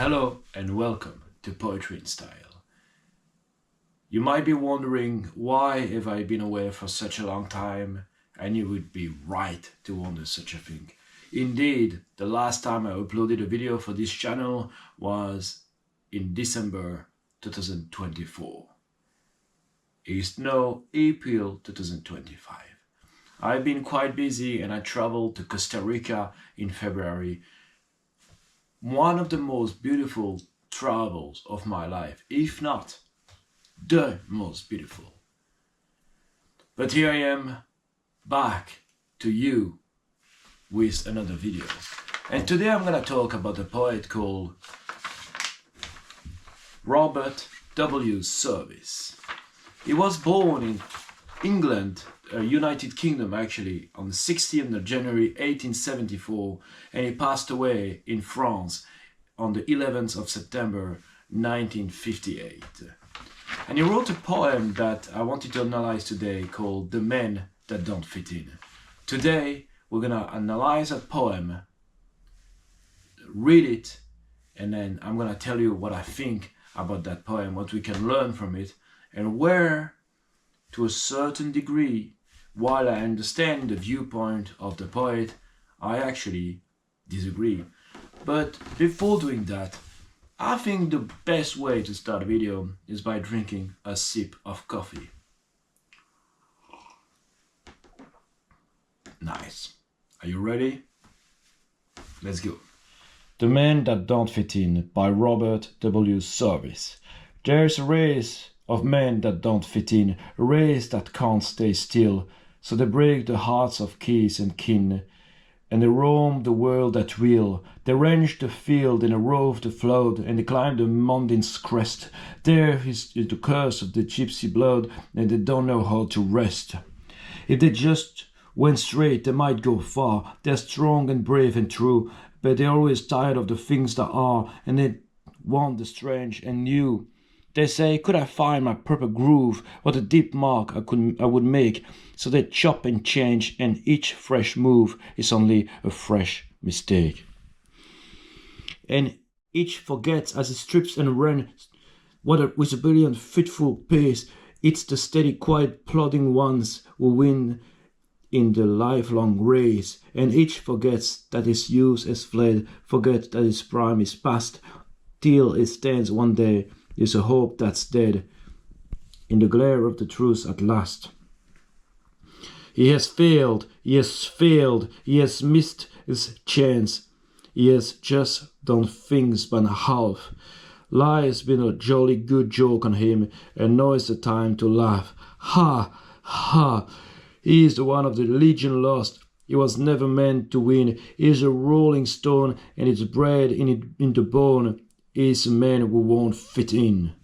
Hello and welcome to Poetry in Style. You might be wondering why have I been away for such a long time, and you would be right to wonder such a thing. Indeed, the last time I uploaded a video for this channel was in December 2024. It's now April 2025. I've been quite busy and I traveled to Costa Rica in February. One of the most beautiful travels of my life, if not the most beautiful. But here I am, back to you with another video. And today I'm gonna talk about a poet called Robert W. Service. He was born in England, United Kingdom actually, on the 16th of January 1874, and he passed away in France on the 11th of September 1958. And he wrote a poem that I wanted to analyze today called The Men That Don't Fit In. Today we're gonna analyze that poem, read it, and then I'm gonna tell you what I think about that poem, what we can learn from it, and where, to a certain degree, while I understand the viewpoint of the poet, I actually disagree. But before doing that, I think the best way to start a video is by drinking a sip of coffee. Nice. Are you ready? Let's go. The Men That Don't Fit In by Robert W. Service. There's a race of men that don't fit in, a race that can't stay still, so they break the hearts of kith and kin, and they roam the world at will. They range the field and they rove the flood, and they climb the mountain's crest. There is the curse of the gypsy blood, and they don't know how to rest. If they just went straight, they might go far. They're strong and brave and true, but they're always tired of the things that are, and they want the strange and new. They say, could I find my proper groove, what a deep mark I would make? So they chop and change, and each fresh move is only a fresh mistake. And each forgets as it strips and runs, with a brilliant, fitful pace. It's the steady, quiet, plodding ones who win in the lifelong race. And each forgets that his youth has fled, forgets that his prime is past, till it stands one day. Is a hope that's dead in the glare of the truth at last. He has failed, he has missed his chance, he has just done things by half. Life has been a jolly good joke on him, and now is the time to laugh. Ha, ha, he is the one of the legion lost. He was never meant to win. He is a rolling stone, and it's bred in the bone. Is a man who won't fit in.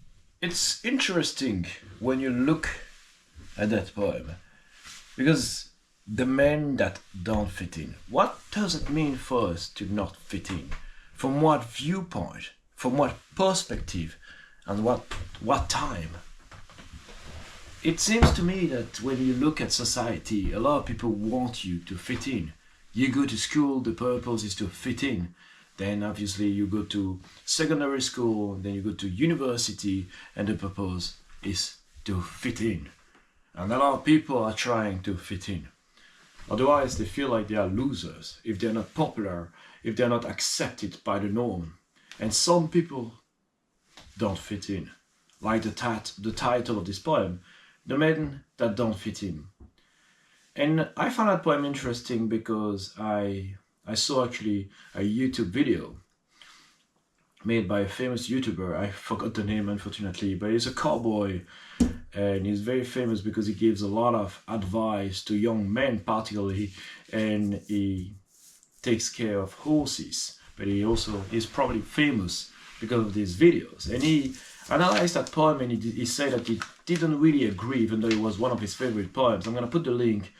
It's interesting when you look at that poem, because the men that don't fit in, what does it mean for us to not fit in? From what viewpoint, from what perspective, and what time? It seems to me that when you look at society, a lot of people want you to fit in. You go to school, the purpose is to fit in. Then obviously you go to secondary school, then you go to university, and the purpose is to fit in. And a lot of people are trying to fit in. Otherwise they feel like they are losers if they're not popular, if they're not accepted by the norm. And some people don't fit in. Like the title of this poem, The Men That Don't Fit In. And I found that poem interesting because I saw actually a YouTube video made by a famous YouTuber. I forgot the name unfortunately, but he's a cowboy and he's very famous because he gives a lot of advice to young men particularly, and he takes care of horses, but he also is probably famous because of these videos. And he analyzed that poem and he said that he didn't really agree, even though it was one of his favorite poems. I'm gonna put the link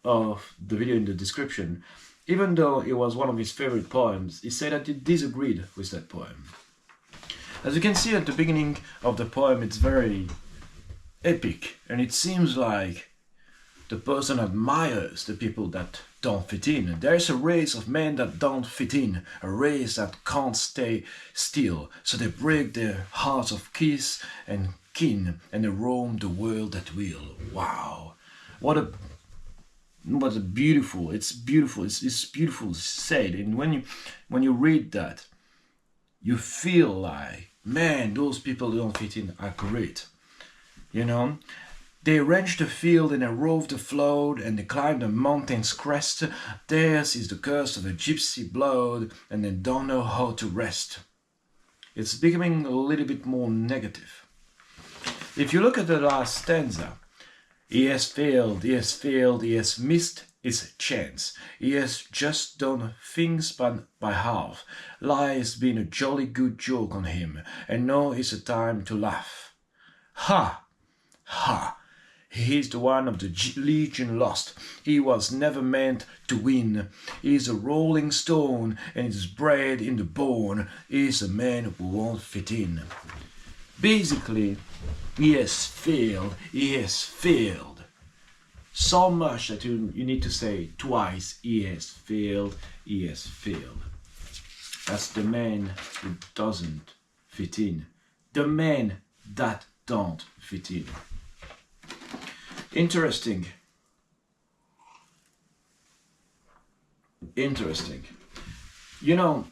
of the video in the description. Even though it was one of his favorite poems, he said that he disagreed with that poem. As you can see at the beginning of the poem, it's very epic, and it seems like the person admires the people that don't fit in. There's a race of men that don't fit in, a race that can't stay still. So they break their hearts of kiss and kin, and they roam the world at will. Wow, what a beautiful! It's beautiful. It's beautiful said. And when you read that, you feel like, man, those people who don't fit in are great. You know, they range the field and they rove the flood and they climb the mountain's crest. Theirs is the curse of a gypsy blood and they don't know how to rest. It's becoming a little bit more negative. If you look at the last stanza, he has failed, he has failed, he has missed his chance. He has just done things by half. Life's been a jolly good joke on him, and now is the time to laugh. Ha! Ha! He is the one of the legion lost. He was never meant to win. He is a rolling stone, and it is bred in the bone. He is a man who won't fit in. Basically, he has failed. He has failed. So much that you need to say twice, he has failed, he has failed. That's the man who doesn't fit in. The men that don't fit in. Interesting. Interesting. You know,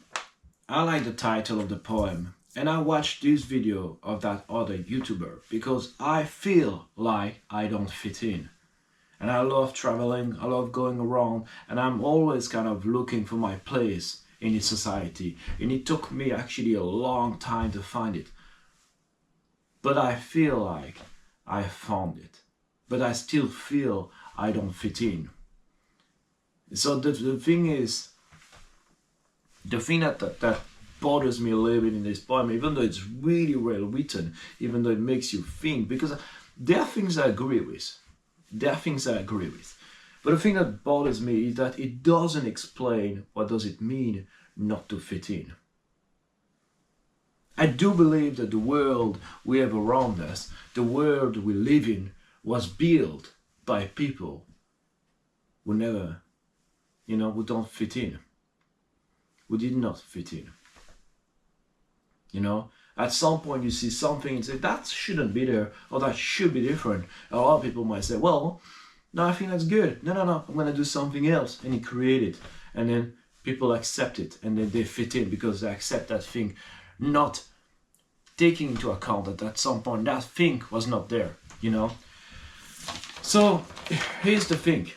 I like the title of the poem, and I watched this video of that other YouTuber because I feel like I don't fit in. And I love traveling, I love going around, and I'm always kind of looking for my place in this society. And it took me actually a long time to find it. But I feel like I found it. But I still feel I don't fit in. So the thing is, the thing that bothers me a little bit in this poem, even though it's really well written, even though it makes you think, because there are things I agree with. There are things I agree with. But the thing that bothers me is that it doesn't explain what does it mean not to fit in. I do believe that the world we have around us, the world we live in, was built by people who never, who don't fit in. Who did not fit in. At some point you see something and say, that shouldn't be there, or that should be different. A lot of people might say, well, no, I think that's good. No, I'm going to do something else. And he created it. And then people accept it, and then they fit in because they accept that thing, not taking into account that at some point that thing was not there, So here's the thing.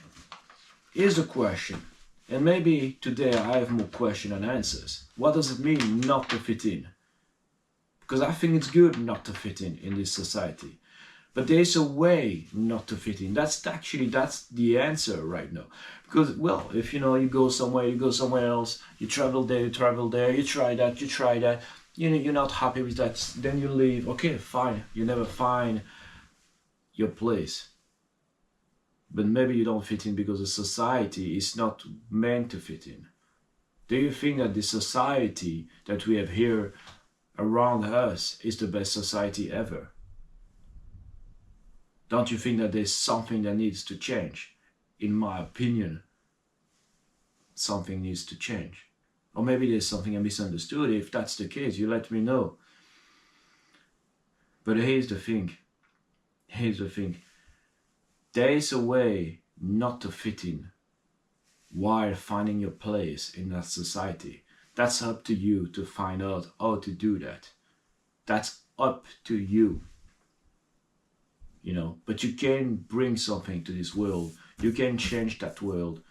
Here's the question. And maybe today I have more questions than answers. What does it mean not to fit in? Because I think it's good not to fit in this society. But there's a way not to fit in. That's the answer right now. Because, well, if you go somewhere, you go somewhere else, you travel there, you try that, you're not happy with that, then you leave. Okay, fine, you never find your place. But maybe you don't fit in because the society is not meant to fit in. Do you think that the society that we have here around us is the best society ever? Don't you think that there's something that needs to change? In my opinion, something needs to change. Or maybe there's something I misunderstood. If that's the case, you let me know. But here's the thing. There is a way not to fit in while finding your place in that society. That's up to you to find out how to do that. That's up to you. But you can bring something to this world. You can change that world.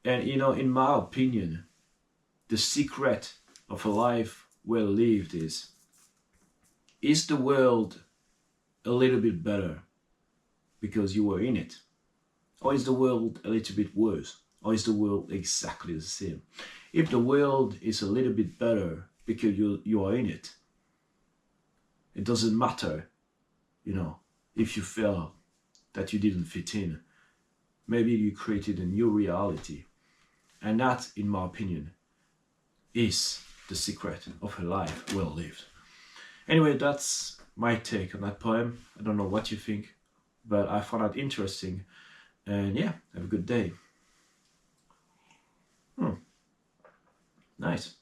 And in my opinion, the secret of a life well lived is the world a little bit better because you were in it? Or is the world a little bit worse? Or is the world exactly the same? If the world is a little bit better because you are in it, it doesn't matter, if you felt that you didn't fit in. Maybe you created a new reality. And that, in my opinion, is the secret of a life well lived. Anyway, that's my take on that poem. I don't know what you think, but I found that interesting. And yeah, have a good day. Nice.